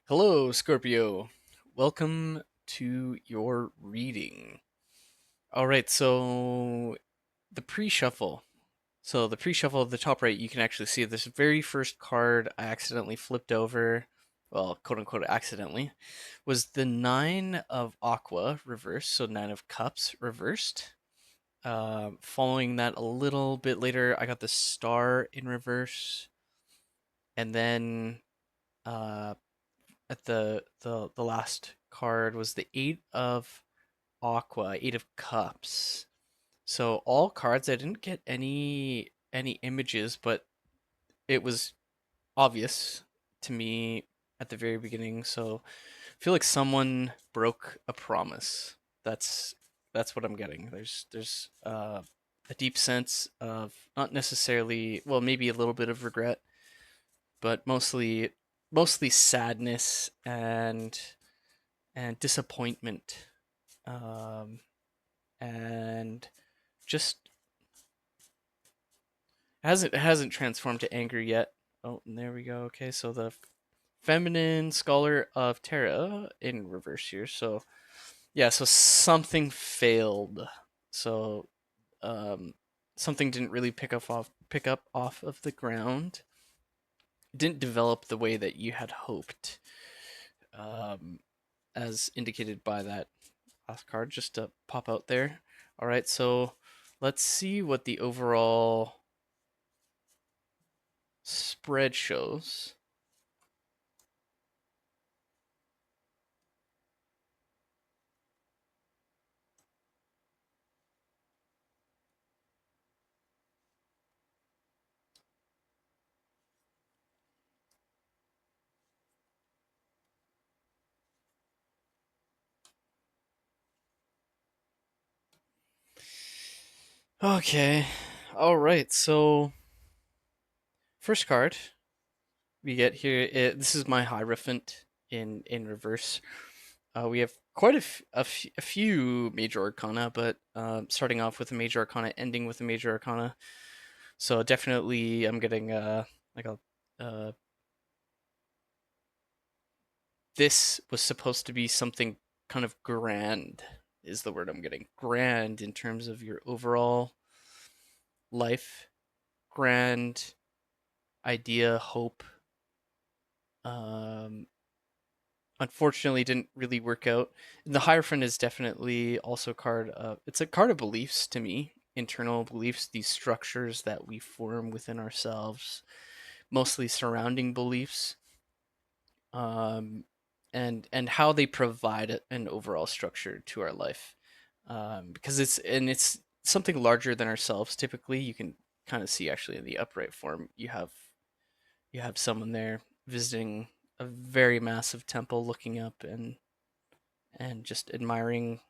Hello, Scorpio. Welcome to your reading. All right, so the pre-shuffle. So the pre-shuffle at the top right, you can actually see this very first card I accidentally flipped over, well, quote unquote accidentally, was the Nine of Aqua reversed, so Nine of Cups reversed. Following that a little bit later, I got the Star in reverse, and then uh, at the last card was the Eight of Aqua, Eight of Cups. So all cards, I didn't get any images, but it was obvious to me at the very beginning. So I feel like someone broke a promise. That's that's what I'm getting. There's a deep sense of not necessarily, well, maybe a little bit of regret, but mostly sadness and disappointment, um, and just hasn't transformed to anger yet. Oh, and there we go. Okay, so the feminine scholar of Terra in reverse here. So yeah, so something failed. So um, something didn't really pick up off of the ground. It didn't develop the way that you had hoped, um, as indicated by that last card just to pop out there. All right, so let's see what the overall spread shows. Okay, all right, so first card we get here, this is my Hierophant in reverse. We have quite a few major arcana, but starting off with a major arcana, ending with a major arcana. So definitely, I'm getting like a this was supposed to be something kind of grand, is the word I'm getting. Grand in terms of your overall life, grand idea, hope. Um, Unfortunately, didn't really work out. The Hierophant is definitely also a card. It's a card of beliefs to me, internal beliefs, these structures that we form within ourselves, mostly surrounding beliefs, um, and how they provide an overall structure to our life. Because it's something larger than ourselves. Typically, you can kind of see actually in the upright form, you have someone there visiting a very massive temple, looking up and just admiring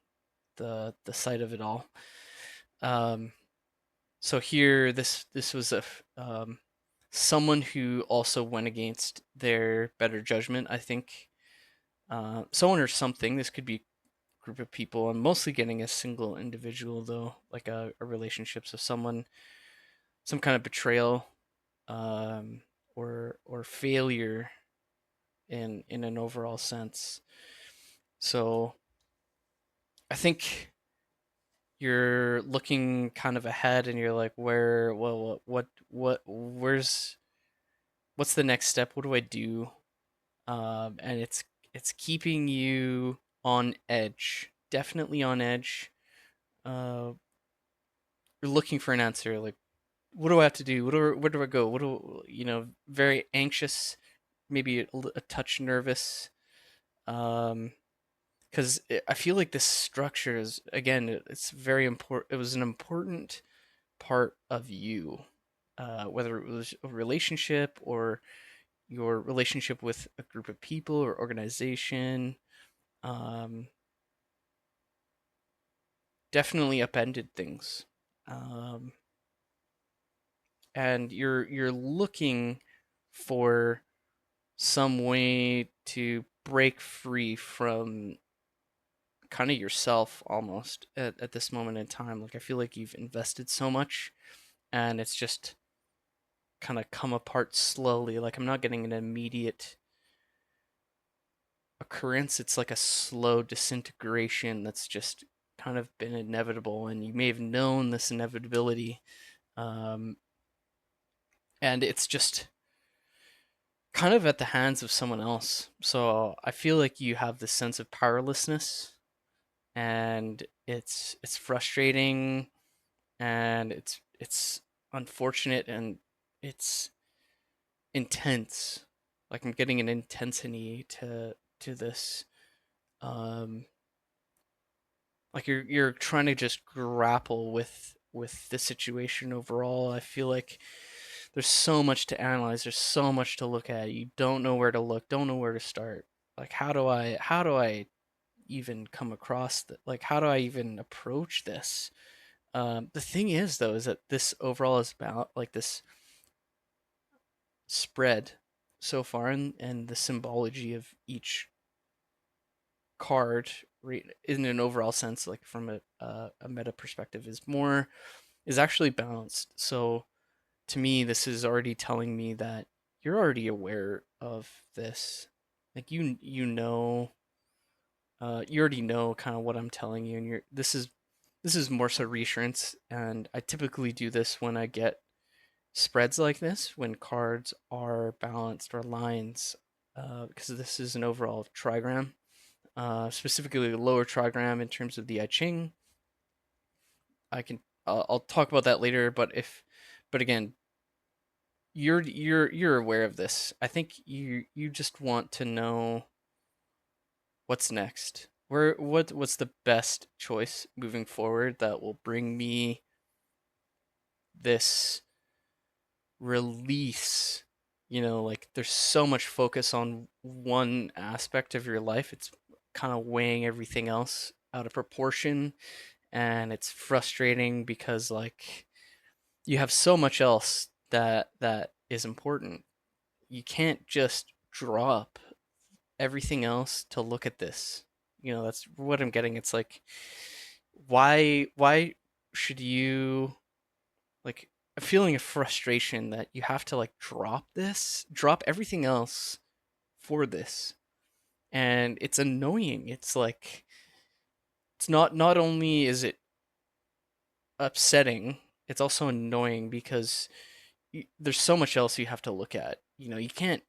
the sight of it all. Um, so here, this was someone who also went against their better judgment. I think someone or something. This could be a group of people. I'm mostly getting a single individual though, like a relationship. So someone, some kind of betrayal, um, or failure in an overall sense. So I think you're looking kind of ahead and you're like, where, well, where's, what's the next step? What do I do? And it's keeping you on edge, definitely on edge. Uh, you're looking for an answer. Like, what do I have to do? Where do I go? What do very anxious, maybe a touch nervous. Um, because I feel like this structure is again, it's very important. It was an important part of you, whether it was a relationship or your relationship with a group of people or organization. Um, Definitely upended things, um, and you're looking for some way to break free from kind of yourself almost at this moment in time. Like I feel like you've invested so much and it's just kind of come apart slowly. Like I'm not getting an immediate occurrence. It's like a slow disintegration that's just kind of been inevitable, and you may have known this inevitability, um, and it's just kind of at the hands of someone else. So I feel like you have this sense of powerlessness, and it's frustrating, and it's unfortunate, and it's intense. Like I'm getting an intensity to this. Um, like you're trying to just grapple with the situation overall. I feel like there's so much to analyze. There's so much to look at. You don't know where to look. Don't know where to start. Like how do I even come across that? Like how do I even approach this? The thing is though is that this overall is about like this spread so far, and the symbology of each card in an overall sense, like from a meta perspective, is actually balanced. So to me, this is already telling me that you're already aware of this. Like you already know kind of what I'm telling you, and this is more so reassurance. And I typically do this when I get spreads like this, when cards are balanced or lines, because this is an overall trigram, specifically a lower trigram in terms of the I Ching. I'll talk about that later, but again, you're aware of this. I think you just want to know what's next. What's the best choice moving forward that will bring me this release. Like there's so much focus on one aspect of your life. It's kind of weighing everything else out of proportion, and it's frustrating because like you have so much else that is important. You can't just drop everything else to look at this. That's what I'm getting. It's like why should you, like, a feeling of frustration that you have to like drop everything else for this. And it's annoying. It's like not only is it upsetting, it's also annoying because there's so much else you have to look at. You can't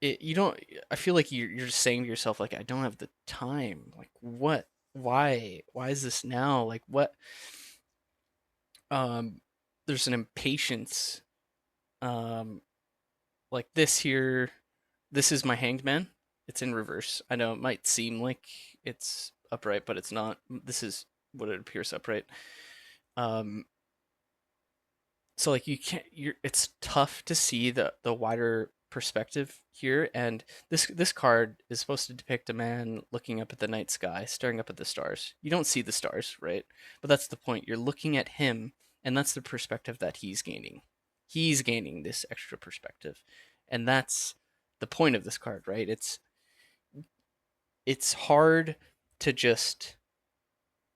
you don't I feel like you're just saying to yourself like I don't have the time. Like what? Why is this now? Like what? Um there's an impatience, um like this here. This is my hanged man. It's in reverse. I know it might seem like it's upright, but it's not. This is what it appears upright. Um, so like you can't. It's tough to see the wider perspective here. And this card is supposed to depict a man looking up at the night sky, staring up at the stars. You don't see the stars, right? But that's the point. You're looking at him, and that's the perspective that he's gaining. He's gaining this extra perspective, and that's the point of this card, right? It's hard to just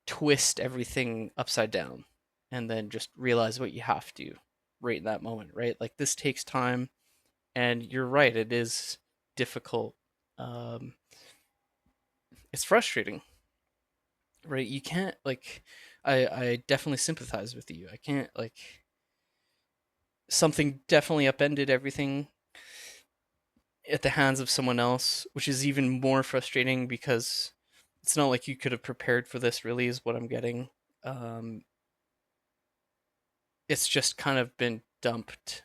twist everything upside down and then just realize what you have to right in that moment, right? Like this takes time, and you're right, it is difficult. Um, it's frustrating, right? You can't like I definitely sympathize with you. I can't like something definitely upended everything at the hands of someone else, which is even more frustrating because it's not like you could have prepared for this, really, is what I'm getting. Um, it's just kind of been dumped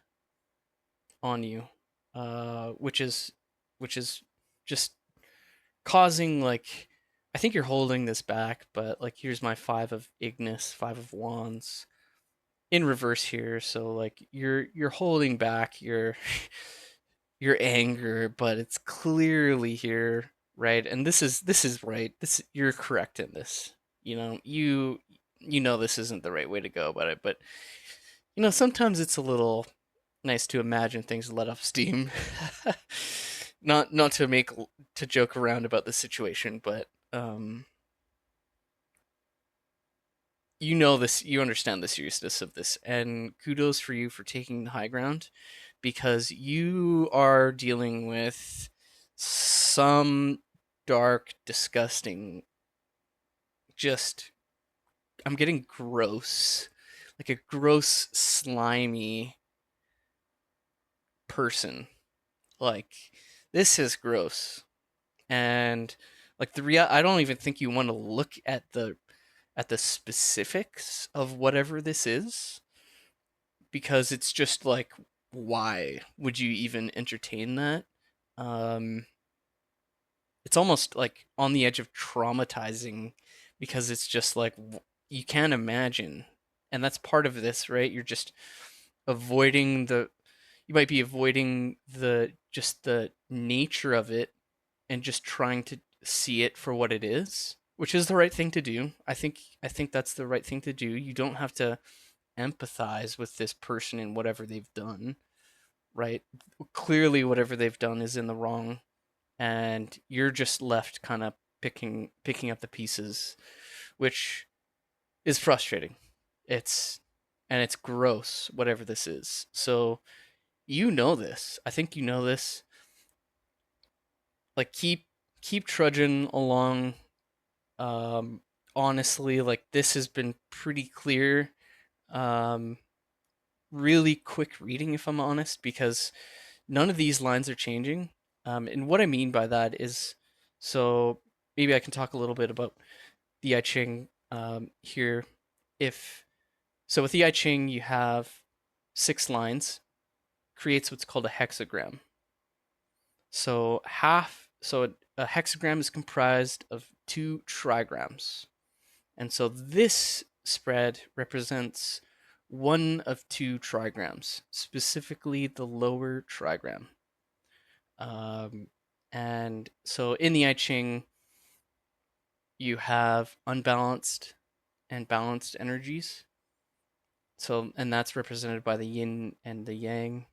on you, which is just causing like I think you're holding this back, but like here's my five of Ignis, five of Wands in reverse here. So like you're holding back your anger, but it's clearly here, right? And this is right. This you're correct in this. You know this isn't the right way to go about it, but sometimes it's a little nice to imagine things let off steam. Not to joke around about the situation, but you understand the seriousness of this, and kudos for you for taking the high ground, because you are dealing with some dark, disgusting, just I'm getting gross. Like a gross, slimy person. Like this is gross. And like I don't even think you want to look at the specifics of whatever this is, because it's just like, why would you even entertain that? Um, it's almost like on the edge of traumatizing, because it's just like you can't imagine, and that's part of this, right? You're just avoiding the you might be avoiding the just the nature of it and just trying to see it for what it is, which is the right thing to do. I think that's the right thing to do. You don't have to empathize with this person and whatever they've done, right? Clearly whatever they've done is in the wrong, and you're just left kind of picking up the pieces, which is frustrating. It's and it's gross, whatever this is. So you know this. I think you know this. Like keep trudging along. Um, Honestly, like this has been pretty clear. Um, really quick reading, if I'm honest, because none of these lines are changing. And what I mean by that is, so maybe I can talk a little bit about the I Ching here. If so, with the I Ching, you have 6 lines, creates what's called a hexagram. So a hexagram is comprised of 2 trigrams. And so this spread represents one of 2 trigrams, specifically the lower trigram. Um, and so in the I Ching, you have unbalanced and balanced energies. So, and that's represented by the yin and the yang,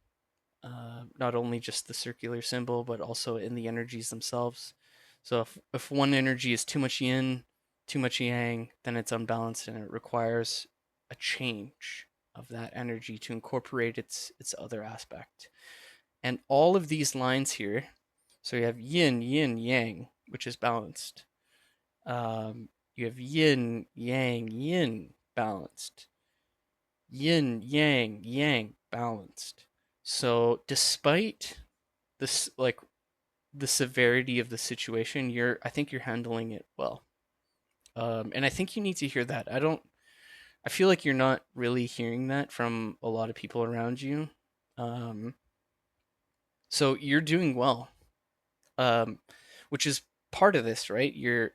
not only just the circular symbol, but also in the energies themselves. So if one energy is too much yin, too much yang, then it's unbalanced and it requires a change of that energy to incorporate its other aspect. And all of these lines here, so you have yin, yin, yang, which is balanced. You have yin, yang, yin, balanced. Yin, yang, yang, balanced. So despite this, like the severity of the situation, I think you're handling it well. And I think you need to hear that. I feel like you're not really hearing that from a lot of people around you. Um, so you're doing well, um, which is part of this, right? You're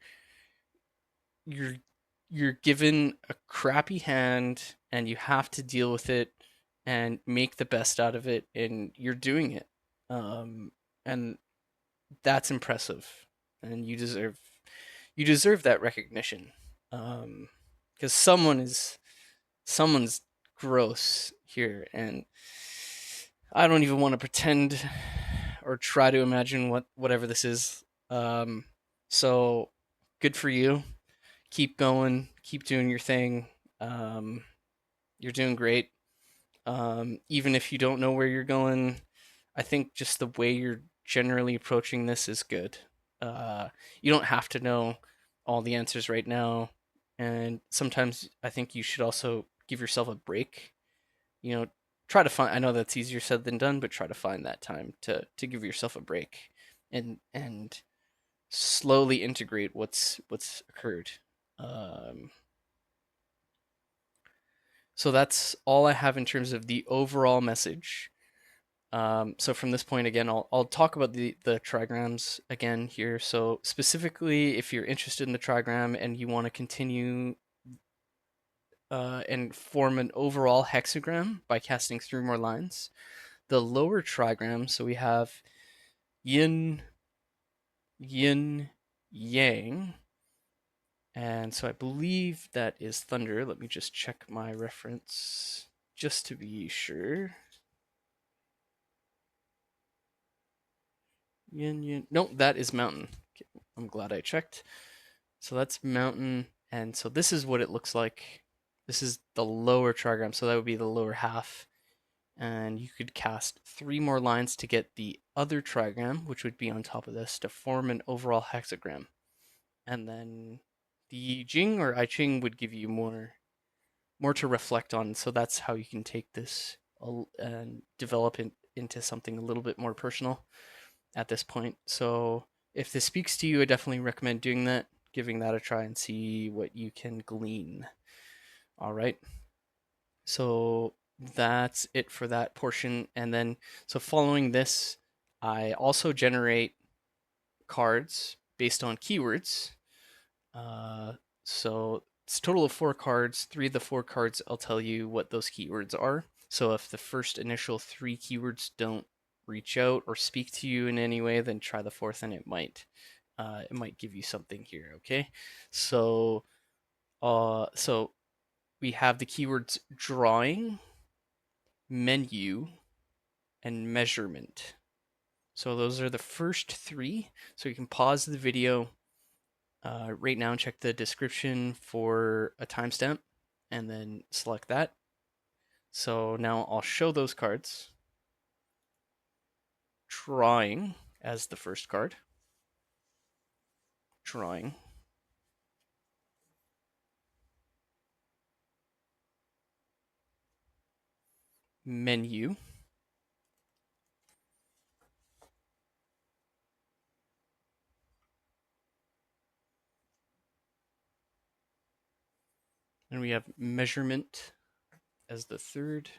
you're given a crappy hand and you have to deal with it and make the best out of it, and you're doing it. And that's impressive, and you deserve that recognition. Because someone's gross here, and I don't even want to pretend or try to imagine whatever this is. So good for you. Keep going. Keep doing your thing. Um, you're doing great. Even if you don't know where you're going, I think just the way you're generally approaching this is good. You don't have to know all the answers right now, and sometimes I think you should also give yourself a break. You know, try to find. I know that's easier said than done, but try to find that time to give yourself a break and slowly integrate what's occurred. Um, so that's all I have in terms of the overall message. So from this point again, I'll talk about the trigrams again here. So specifically, if you're interested in the trigram and you want to continue and form an overall hexagram by casting 3 more lines, the lower trigram. So we have yin, yin, yang, and so I believe that is thunder. Let me just check my reference just to be sure. Yin, yin. No, that is mountain. I'm glad I checked. So that's mountain, and so this is what it looks like. This is the lower trigram, so that would be the lower half. and you could cast 3 more lines to get the other trigram, which would be on top of this, to form an overall hexagram. And then the Jing or I Ching would give you more to reflect on. So that's how you can take this and develop it into something a little bit more personal at this point. So if this speaks to you, I definitely recommend doing that, giving that a try, and see what you can glean. All right. So that's it for that portion. And then, so following this, I also generate cards based on keywords. Uh, so it's a total of 4 cards. 3 of the 4 cards, I'll tell you what those keywords are. So if the first initial 3 keywords don't reach out or speak to you in any way, then try the fourth, and it might give you something here. Okay, so so we have the keywords drawing, menu, and measurement. So those are the first 3. So you can pause the video right now and check the description for a timestamp and then select that. So now I'll show those cards. Drawing as the first card. Drawing. Menu. And we have measurement as the third.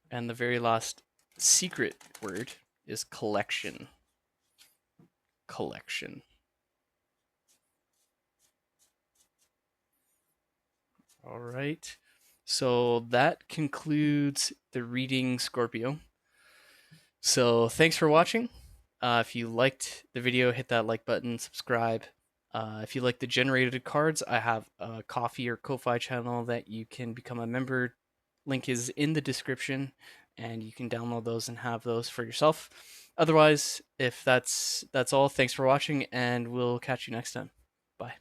And the very last secret word is collection. Collection. All right. So that concludes the reading, Scorpio. So thanks for watching. If you liked the video, hit that like button, subscribe. If you like the generated cards, I have a Ko-fi or Ko-fi channel that you can become a member. Link is in the description, and you can download those and have those for yourself. Otherwise, if that's all, thanks for watching, and we'll catch you next time. Bye.